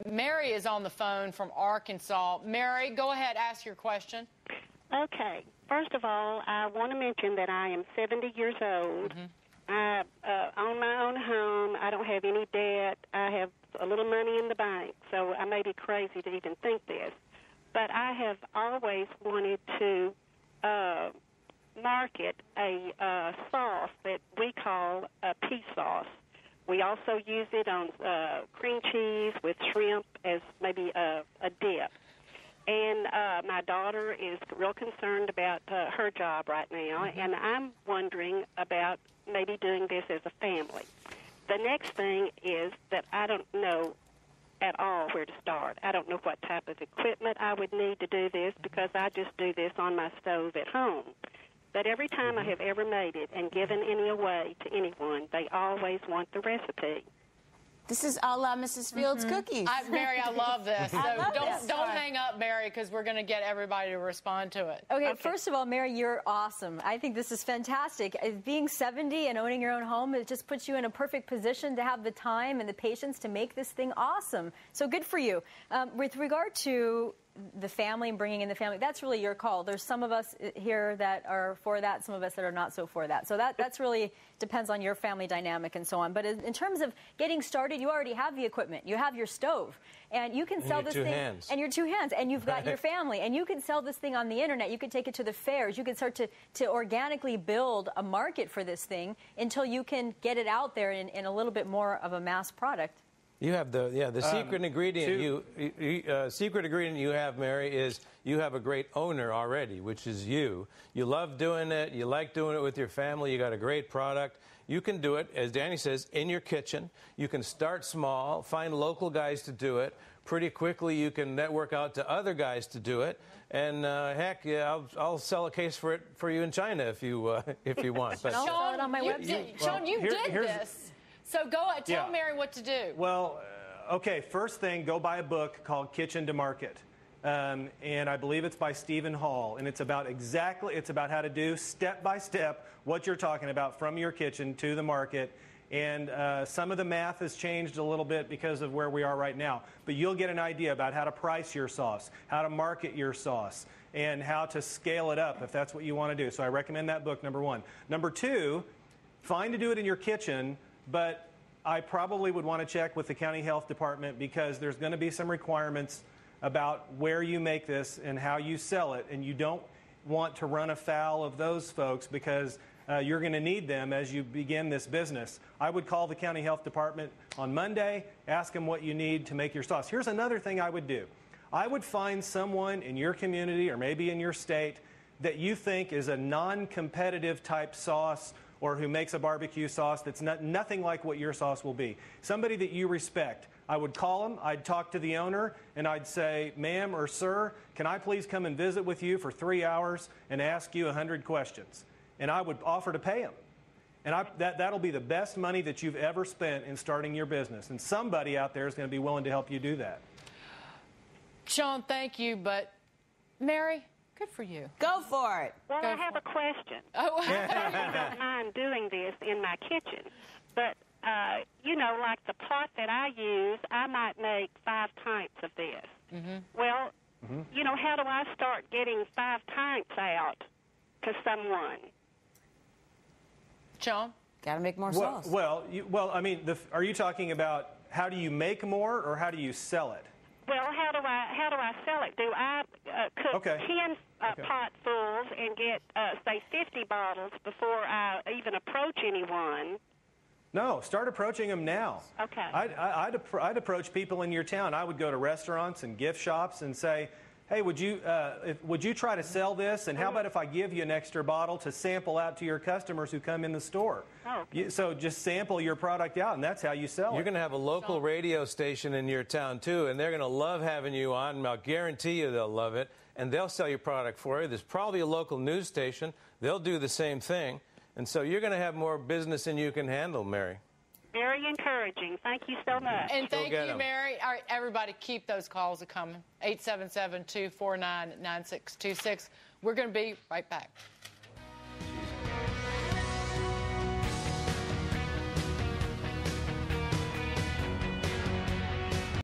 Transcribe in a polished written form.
Mary is on the phone from Arkansas. Mary, go ahead, ask your question. Okay. First of all, I want to mention that I am 70 years old. Mm-hmm. I own my own home. I don't have any debt. I have a little money in the bank, so I may be crazy to even think this. But I have always wanted to market a sauce that we call a pea sauce. We also use it on cream cheese with shrimp as maybe a dip. And my daughter is real concerned about her job right now, and I'm wondering about maybe doing this as a family. The next thing is that I don't know at all where to start. I don't know what type of equipment I would need to do this because I just do this on my stove at home. But every time I have ever made it and given any away to anyone, they always want the recipe. This is a la Mrs. Fields cookies. Mary, I love this. So this. don't hang up, Mary, because we're going to get everybody to respond to it. Okay, first of all, Mary, you're awesome. I think this is fantastic. Being 70 and owning your own home, it just puts you in a perfect position to have the time and the patience to make this thing awesome. So good for you. With regard to the family and bringing in the family, that's really your call. There's some of us here that are for that, some of us that are not so for that. So that's really depends on your family dynamic and so on. But in terms of getting started, you already have the equipment. You have your stove, and you can sell this thing. And your two hands, and you've got your family, and you can sell this thing on the internet. You can take it to the fairs. You can start to organically build a market for this thing until you can get it out there in a little bit more of a mass product. You have the secret ingredient. Secret ingredient you have, Mary, is you have a great owner already, which is you. You love doing it. You like doing it with your family. You got a great product. You can do it, as Danny says, in your kitchen. You can start small, find local guys to do it. Pretty quickly, you can network out to other guys to do it. And heck, yeah, I'll sell a case for it for you in China if you want. But I'll sell it on my website. Sean, you did this. So tell Mary what to do. Well, okay, first thing, go buy a book called Kitchen to Market. And I believe it's by Stephen Hall. And it's about how to do step by step what you're talking about from your kitchen to the market. And some of the math has changed a little bit because of where we are right now. But you'll get an idea about how to price your sauce, how to market your sauce, and how to scale it up if that's what you want to do. So I recommend that book, number one. Number two, fine to do it in your kitchen, but I probably would want to check with the county health department because there's going to be some requirements about where you make this and how you sell it. And you don't want to run afoul of those folks because you're going to need them as you begin this business. I would call the county health department on Monday, ask them what you need to make your sauce. Here's another thing I would do. I would find someone in your community or maybe in your state that you think is a non-competitive type sauce or who makes a barbecue sauce that's nothing like what your sauce will be. Somebody that you respect. I would call them, I'd talk to the owner, and I'd say, ma'am or sir, can I please come and visit with you for 3 hours and ask you 100 questions? And I would offer to pay them. And that'll be the best money that you've ever spent in starting your business. And somebody out there is going to be willing to help you do that. Sean, thank you, but Mary, good for you. Go for it. Well, I have a question. I don't mind doing this in my kitchen. But, like the pot that I use, I might make 5 pints of this. Mm-hmm. Well, how do I start getting 5 pints out to someone? Sean? Got to make more sauce. Are you talking about how do you make more or how do you sell it? Well, how do I sell it? Do I cook 10 potfuls and get, say, 50 bottles before I even approach anyone? No, start approaching them now. Okay. I'd approach people in your town. I would go to restaurants and gift shops and say, hey, would you try to sell this? And how about if I give you an extra bottle to sample out to your customers who come in the store? Oh, okay. So just sample your product out, and that's how you sell it. You're going to have a local radio station in your town, too, and they're going to love having you on, and I'll guarantee you they'll love it, and they'll sell your product for you. There's probably a local news station. They'll do the same thing. And so you're going to have more business than you can handle, Mary. Very encouraging. Thank you so much. And thank you, Mary. All right, everybody, keep those calls coming. 877-249-9626. We're going to be right back.